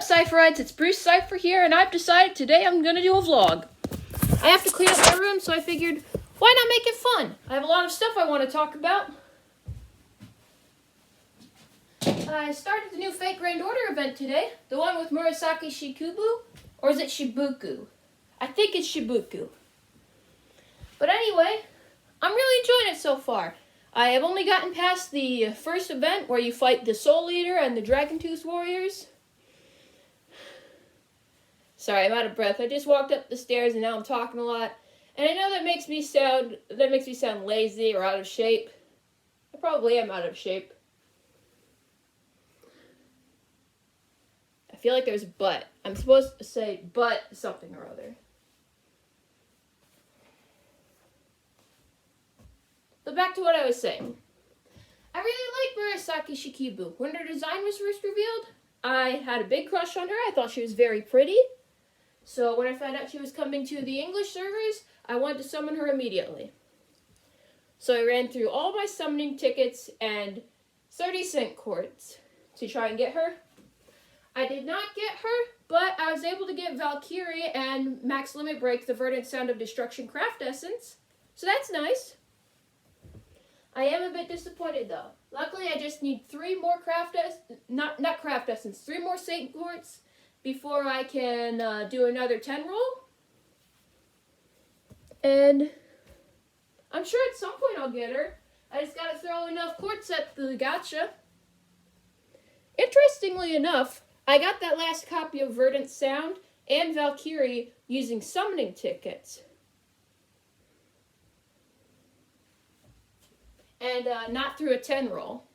Cypherites? It's Bruce Cypher here, and I've decided today I'm going to do a vlog. I have to clean up my room, so I figured, why not make it fun? I have a lot of stuff I want to talk about. I started the new Fate Grand Order event today, the one with Murasaki Shikubu, or is it Shibuku? I think it's Shibuku. But anyway, I'm really enjoying it so far. I have only gotten past the first event where you fight the Soul Eater and the Dragon Tooth Warriors. Sorry, I'm out of breath. I just walked up the stairs and now I'm talking a lot. And I know that makes me sound lazy or out of shape. I probably am out of shape. I feel like there's but. I'm supposed to say but something or other. But back to what I was saying. I really like Murasaki Shikibu. When her design was first revealed, I had a big crush on her. I thought she was very pretty. So when I found out she was coming to the English servers, I wanted to summon her immediately. So I ran through all my summoning tickets and 30-cent courts to try and get her. I did not get her, but I was able to get Valkyrie and Max Limit Break, the Verdant Sound of Destruction Craft Essence. So that's nice. I am a bit disappointed though. Luckily, I just need 3 more three more Saint Courts before I can do another 10 roll. And I'm sure at some point I'll get her. I just gotta throw enough courts at the Gacha. Interestingly enough, I got that last copy of Verdant Sound and Valkyrie using summoning tickets. And not through a 10 roll.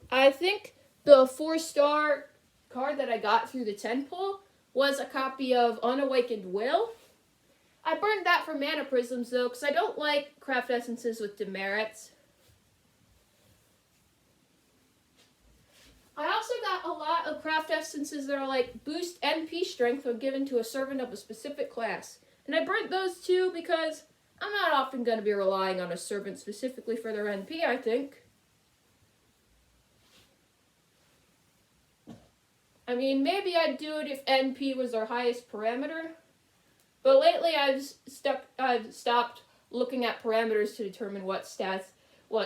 I think the 4-star card that I got through the 10 pull was a copy of Unawakened Will. I burned that for Mana Prisms though, because I don't like craft essences with demerits. I also got a lot of craft essences that are like boost NP strength when given to a servant of a specific class. And I burnt those too because I'm not often going to be relying on a servant specifically for their NP, I think. I mean, maybe I'd do it if NP was our highest parameter. But lately I've stopped looking at parameters to determine what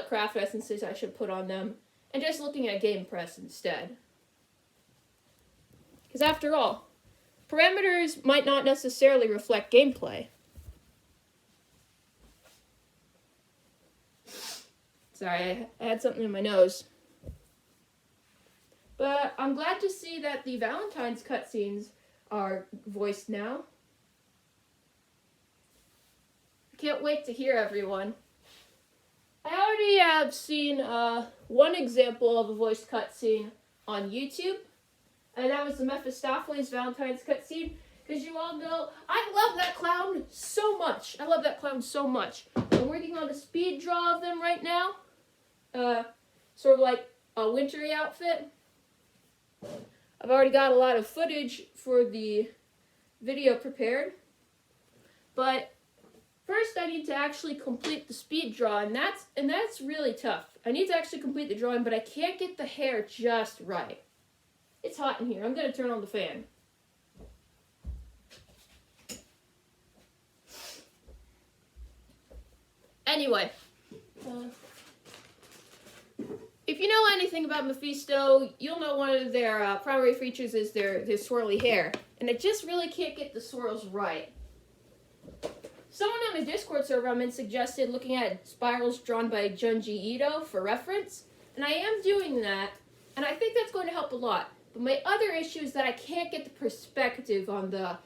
craft essences I should put on them, and just looking at game press instead. Because after all, parameters might not necessarily reflect gameplay. Sorry, I had something in my nose. But I'm glad to see that the Valentine's cutscenes are voiced now. I can't wait to hear everyone. I already have seen one example of a voiced cutscene on YouTube, and that was the Mephistopheles Valentine's cutscene. Because you all know, I love that clown so much. I love that clown so much. I'm working on a speed draw of them right now. Sort of like a wintry outfit. I've already got a lot of footage for the video prepared. But first I need to actually complete the speed draw, and that's really tough. I need to actually complete the drawing, but I can't get the hair just right. It's hot in here. I'm going to turn on the fan. Anyway, if you know anything about Mephisto, you'll know one of their primary features is their swirly hair. And I just really can't get the swirls right. Someone on the Discord server I'm in suggested looking at spirals drawn by Junji Ito for reference. And I am doing that, and I think that's going to help a lot. But my other issue is that I can't get the perspective on the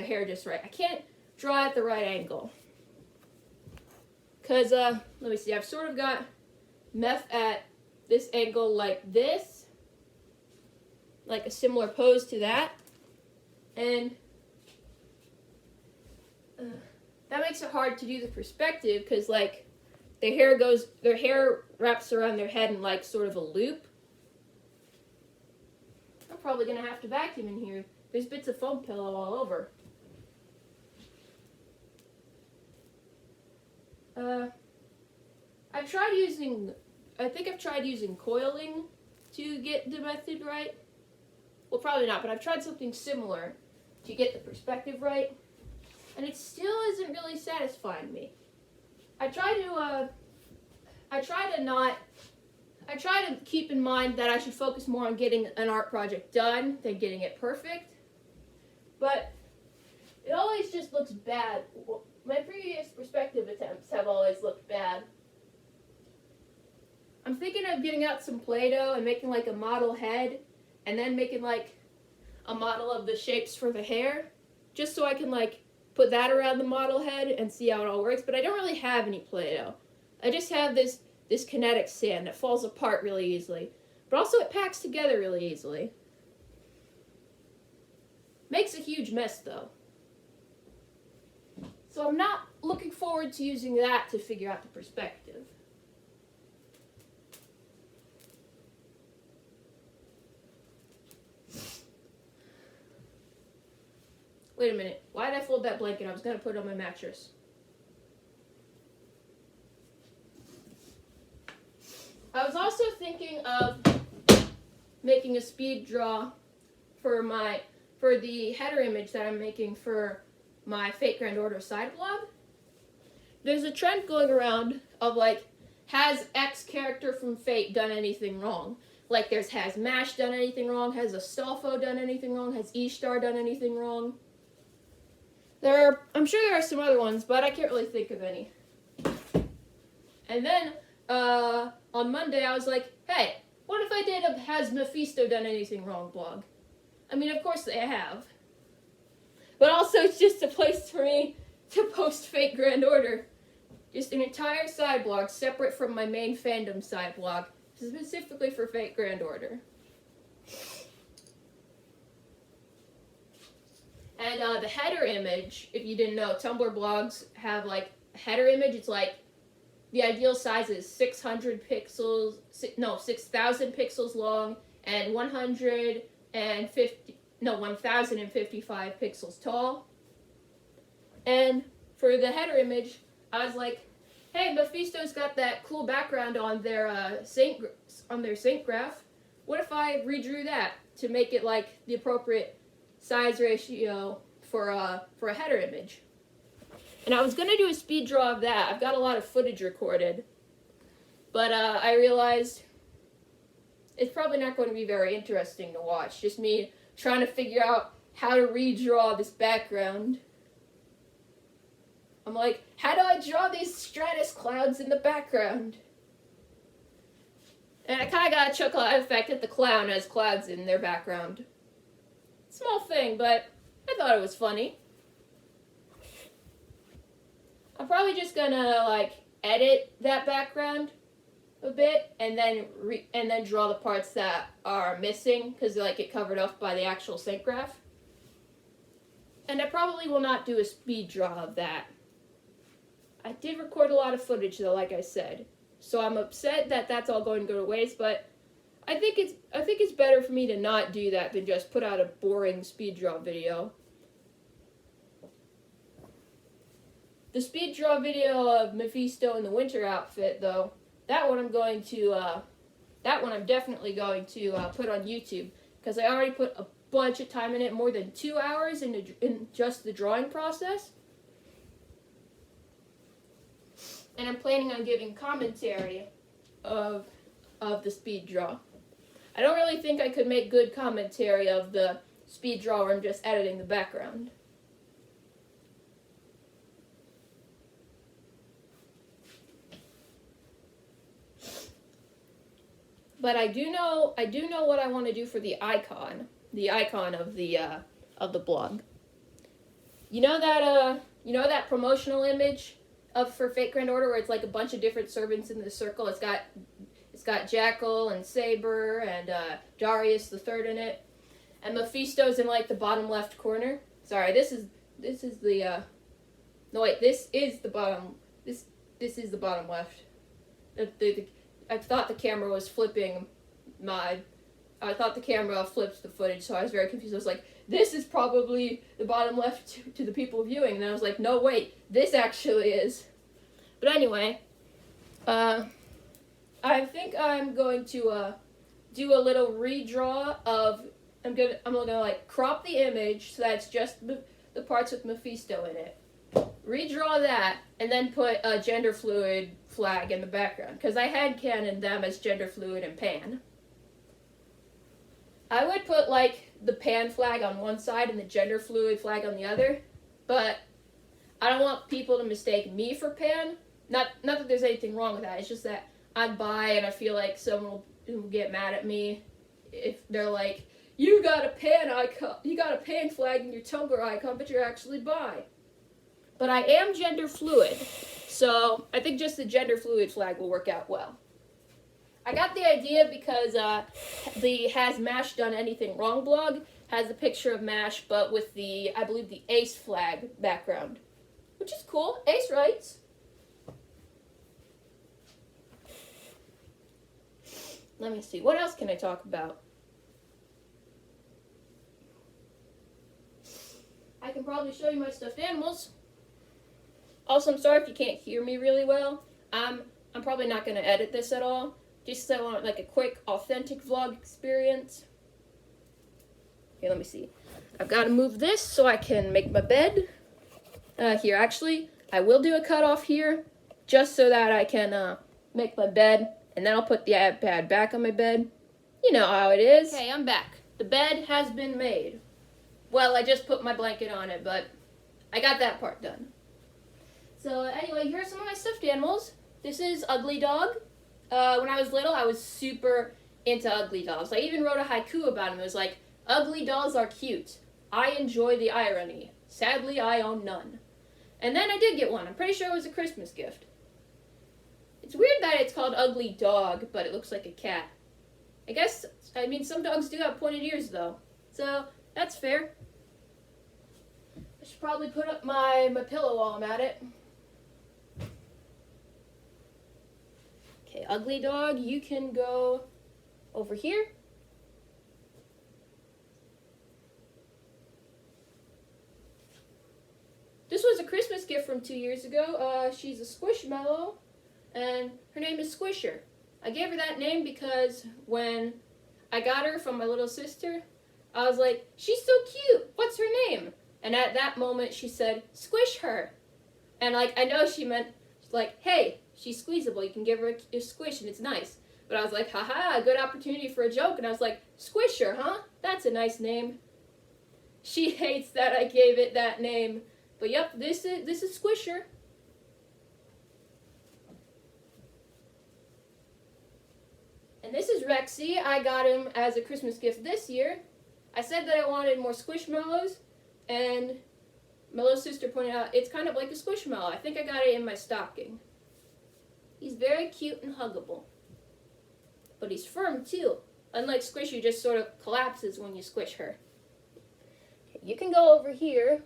hair just right. I can't draw at the right angle. Because, let me see, I've sort of got Meph at this angle like this. Like a similar pose to that. And that makes it hard to do the perspective because, like, their hair wraps around their head in, like, sort of a loop. I'm probably going to have to vacuum in here. There's bits of foam pillow all over. I think I've tried using coiling to get the method right. well, probably not, but I've tried something similar to get the perspective right, and it still isn't really satisfying me. I try to keep in mind that I should focus more on getting an art project done than getting it perfect, but it always just looks bad. My previous perspective attempts have always looked bad. I'm thinking of getting out some Play-Doh and making like a model head, and then making like a model of the shapes for the hair, just so I can like put that around the model head and see how it all works. But I don't really have any Play-Doh. I just have this kinetic sand that falls apart really easily, but also it packs together really easily. Makes a huge mess though. So I'm not looking forward to using that to figure out the perspective. Wait a minute, why did I fold that blanket? I was going to put it on my mattress. I was also thinking of making a speed draw for the header image that I'm making for my Fate Grand Order side blog. There's a trend going around of like, has X character from Fate done anything wrong? Like has Mash done anything wrong? Has Astolfo done anything wrong? Has Ishtar done anything wrong? I'm sure there are some other ones, but I can't really think of any. And then on Monday I was like, hey, what if I did a Has Mephisto Done Anything Wrong blog? I mean, of course they have. But also it's just a place for me to post Fate Grand Order. Just an entire side blog separate from my main fandom side blog, specifically for Fate Grand Order. And the header image, if you didn't know, Tumblr blogs have like a header image. It's like the ideal size is 6,000 pixels long and 1,055 pixels tall. And for the header image, I was like, hey, Mephisto's got that cool background on their sync graph. What if I redrew that to make it like the appropriate size ratio for a header image? And I was going to do a speed draw of that. I've got a lot of footage recorded. But I realized it's probably not going to be very interesting to watch. Just me trying to figure out how to redraw this background. I'm like, how do I draw these stratus clouds in the background? And I kind of got a chuckle effect at the clown has clouds in their background. Small thing, but I thought it was funny. I'm probably just gonna like edit that background a bit and then draw the parts that are missing because like get covered up by the actual sync graph. And I probably will not do a speed draw of that. I did record a lot of footage though, like I said, so I'm upset that that's all going to go to waste. But I think it's better for me to not do that than just put out a boring speed draw video. The speed draw video of Mephisto in the winter outfit, though, that one I'm definitely going to put on YouTube because I already put a bunch of time in it, more than 2 hours in just the drawing process. And I'm planning on giving commentary of the speed draw. I don't really think I could make good commentary of the speed draw where I'm just editing the background. But I do know what I want to do for the icon of the blog. You know that promotional image for Fate Grand Order where it's like a bunch of different servants in the circle. It's got Jackal and Saber and Darius the Third in it, and Mephisto's in like the bottom left corner. Sorry, this is the bottom. This is the bottom left. I thought the camera was flipping I thought the camera flipped the footage, so I was very confused. I was like, this is probably the bottom left to the people viewing. And then I was like, no, wait, this actually is. But anyway, I think I'm going to do a little redraw of gonna like crop the image so that it's just the parts with Mephisto in it. Redraw that, and then put a gender fluid flag in the background, because I had canon them as gender fluid and pan. I would put like the pan flag on one side and the gender fluid flag on the other, but I don't want people to mistake me for pan. Not that there's anything wrong with that, it's just that I'm bi and I feel like someone will get mad at me if they're like, you got a pan icon, you got a pan flag in your Tumblr icon, but you're actually bi. But I am gender fluid, so I think just the gender fluid flag will work out well. I got the idea because the Has MASH Done Anything Wrong blog has a picture of MASH, but with the, I believe, the Ace flag background, which is cool. Ace writes. Let me see. What else can I talk about? I can probably show you my stuffed animals. Also, I'm sorry if you can't hear me really well. I'm probably not going to edit this at all. Just because I want like a quick, authentic vlog experience. Okay, let me see. I've got to move this so I can make my bed. Here, actually, I will do a cutoff here, just so that I can make my bed, and then I'll put the iPad back on my bed. You know how it is. Okay, I'm back. The bed has been made. Well, I just put my blanket on it, but I got that part done. So anyway, here are some of my stuffed animals. This is Ugly Dog. When I was little, I was super into ugly dolls. I even wrote a haiku about him. It was like, ugly dolls are cute. I enjoy the irony. Sadly, I own none. And then I did get one. I'm pretty sure it was a Christmas gift. It's weird that it's called Ugly Dog, but it looks like a cat. I mean, some dogs do have pointed ears, though. So, that's fair. I should probably put up my pillow while I'm at it. Okay, Ugly Dog, you can go over here. This was a Christmas gift from 2 years ago. She's a Squishmallow, and her name is Squisher. I gave her that name because when I got her from my little sister, I was like, she's so cute, what's her name? And at that moment, she said, squish her. And like, I know she meant, like, hey, she's squeezable, you can give her a squish and it's nice. But I was like, haha, good opportunity for a joke. And I was like, Squisher, huh? That's a nice name. She hates that I gave it that name. But yep, this is Squisher. And this is Rexy. I got him as a Christmas gift this year. I said that I wanted more Squishmallows, and my little sister pointed out it's kind of like a Squishmallow. I think I got it in my stocking. He's very cute and huggable. But he's firm too. Unlike Squishy, who just sort of collapses when you squish her. Okay, you can go over here.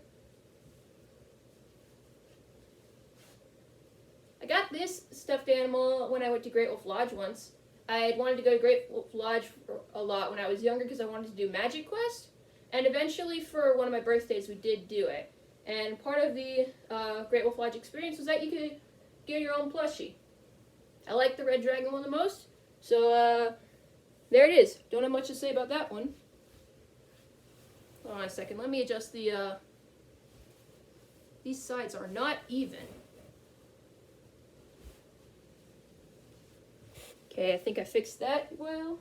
I got this stuffed animal when I went to Great Wolf Lodge once. I had wanted to go to Great Wolf Lodge a lot when I was younger because I wanted to do Magic Quest. And eventually for one of my birthdays we did do it. And part of the Great Wolf Lodge experience was that you could get your own plushie. I like the red dragon one the most. So there it is. Don't have much to say about that one. Hold on a second. Let me adjust the... These sides are not even. Okay, I think I fixed that well.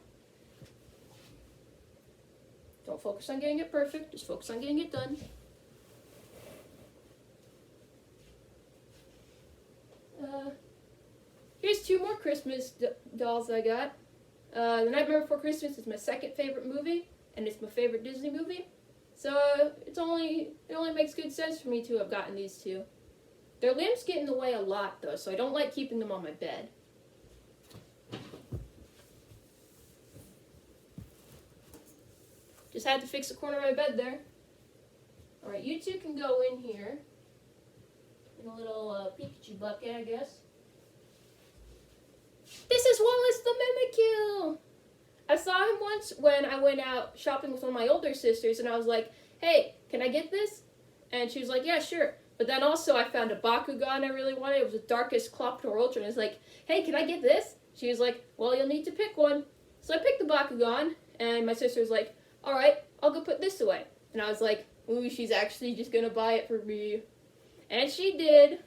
Don't focus on getting it perfect, just focus on getting it done. Here's two more Christmas dolls I got. The Nightmare Before Christmas is my second favorite movie, and it's my favorite Disney movie. So it only makes good sense for me to have gotten these two. Their limbs get in the way a lot though, so I don't like keeping them on my bed. Just had to fix the corner of my bed there. Alright, you two can go in here. In a little Pikachu bucket, I guess. This is Wallace the Mimikyu! I saw him once when I went out shopping with one of my older sisters, and I was like, hey, can I get this? And she was like, yeah, sure. But then also I found a Bakugan I really wanted. It was the Darkest Cloptor Ultra, and I was like, hey, can I get this? She was like, well, you'll need to pick one. So I picked the Bakugan, and my sister was like, alright, I'll go put this away. And I was like, ooh, she's actually just gonna buy it for me. And she did.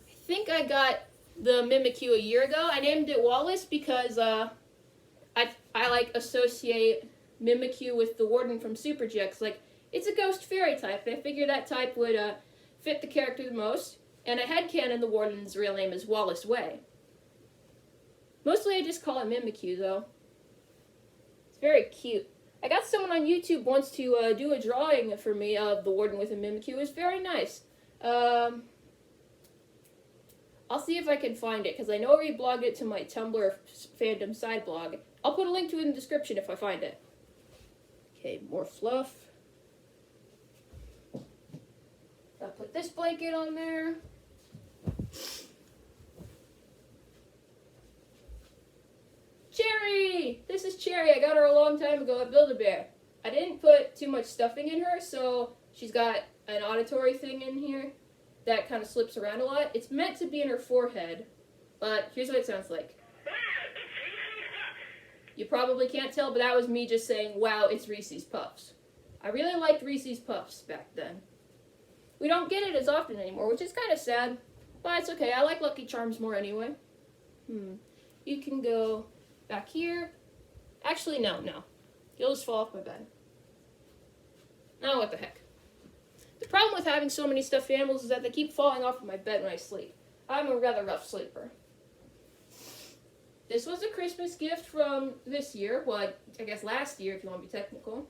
I think I got the Mimikyu a year ago. I named it Wallace because I like associate Mimikyu with the Warden from Super GX. Like, it's a ghost fairy type, and I figured that type would fit the character the most. And I headcanon the Warden's real name is Wallace Way. Mostly I just call it Mimikyu, though. It's very cute. I got someone on YouTube once to do a drawing for me of the Warden with a Mimikyu. It was very nice. I'll see if I can find it, because I know I reblogged it to my Tumblr fandom side blog. I'll put a link to it in the description if I find it. Okay, more fluff. I'll put this blanket on there. Cherry! This is Cherry. I got her a long time ago at Build-A-Bear. I didn't put too much stuffing in her, so she's got an auditory thing in here that kind of slips around a lot. It's meant to be in her forehead, but here's what it sounds like. You probably can't tell, but that was me just saying, wow, it's Reese's Puffs. I really liked Reese's Puffs back then. We don't get it as often anymore, which is kind of sad, but it's okay. I like Lucky Charms more anyway. You can go back here. Actually, no. You'll just fall off my bed. Oh, what the heck. The problem with having so many stuffed animals is that they keep falling off of my bed when I sleep. I'm a rather rough sleeper. This was a Christmas gift from this year. Well, I guess last year if you want to be technical.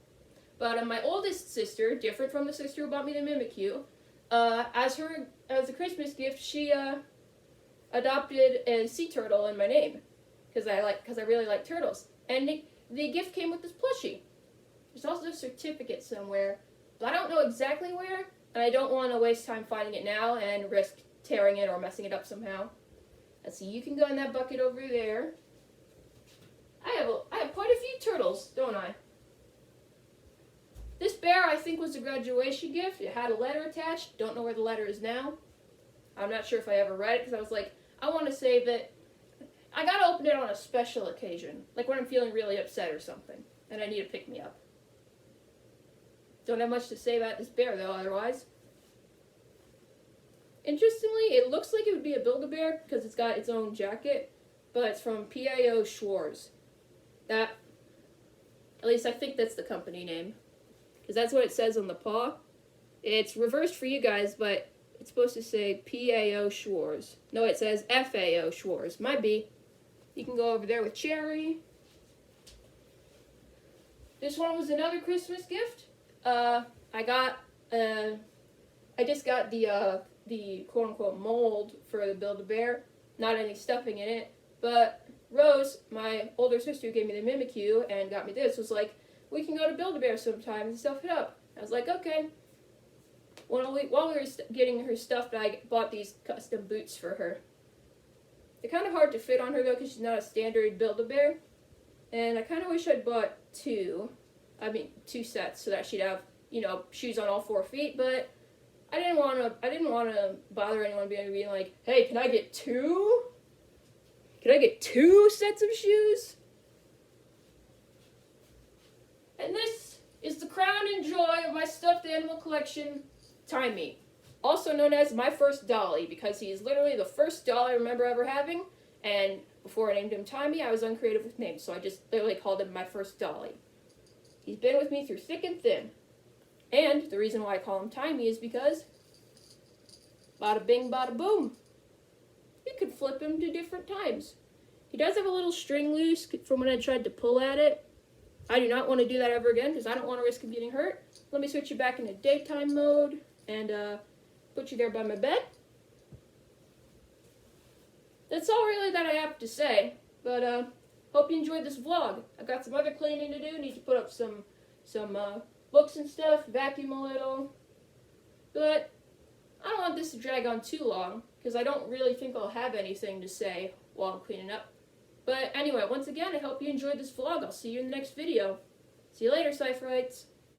But my oldest sister, different from the sister who bought me the Mimikyu, as a Christmas gift, she adopted a sea turtle in my name. Because I really like turtles. And the gift came with this plushie. There's also a certificate somewhere, but I don't know exactly where, and I don't want to waste time finding it now and risk tearing it or messing it up somehow. Let's see, you can go in that bucket over there. I have quite a few turtles, don't I? This bear, I think, was a graduation gift. It had a letter attached. Don't know where the letter is now. I'm not sure if I ever read it, because I was like, I want to save it. I gotta open it on a special occasion, like when I'm feeling really upset or something, and I need to pick me up. Don't have much to say about this bear, though, otherwise. Interestingly, it looks like it would be a Build-A-Bear, because it's got its own jacket, but it's from P.A.O. Schwarz. At least I think that's the company name, because that's what it says on the paw. It's reversed for you guys, but it's supposed to say P.A.O. Schwarz. No, it says F.A.O. Schwarz. Might be. You can go over there with Cherry. This one was another Christmas gift. I just got the quote-unquote mold for the Build-A-Bear. Not any stuffing in it. But Rose, my older sister who gave me the Mimikyu and got me this, was like, we can go to Build-A-Bear sometime and stuff it up. I was like, okay. While we were getting her stuffed, I bought these custom boots for her. They're kind of hard to fit on her, though, because she's not a standard Build-A-Bear. And I kind of wish I'd bought two sets, so that she'd have, shoes on all 4 feet. But I didn't want to bother anyone being like, hey, can I get two? Can I get 2 sets of shoes? And this is the crown and joy of my stuffed animal collection, Timey. Also known as my first dolly, because he's literally the first doll I remember ever having, and before I named him Timey, I was uncreative with names, so I just literally called him my first dolly. He's been with me through thick and thin. And the reason why I call him Timey is because bada bing, bada boom. You could flip him to different times. He does have a little string loose from when I tried to pull at it. I do not want to do that ever again because I don't want to risk him getting hurt. Let me switch you back into daytime mode and put you there by my bed. That's all really that I have to say, but hope you enjoyed this vlog. I've got some other cleaning to do. Need to put up some books and stuff, vacuum a little. But I don't want this to drag on too long because I don't really think I'll have anything to say while I'm cleaning up. But anyway, once again, I hope you enjoyed this vlog. I'll see you in the next video. See you later, Cypherites.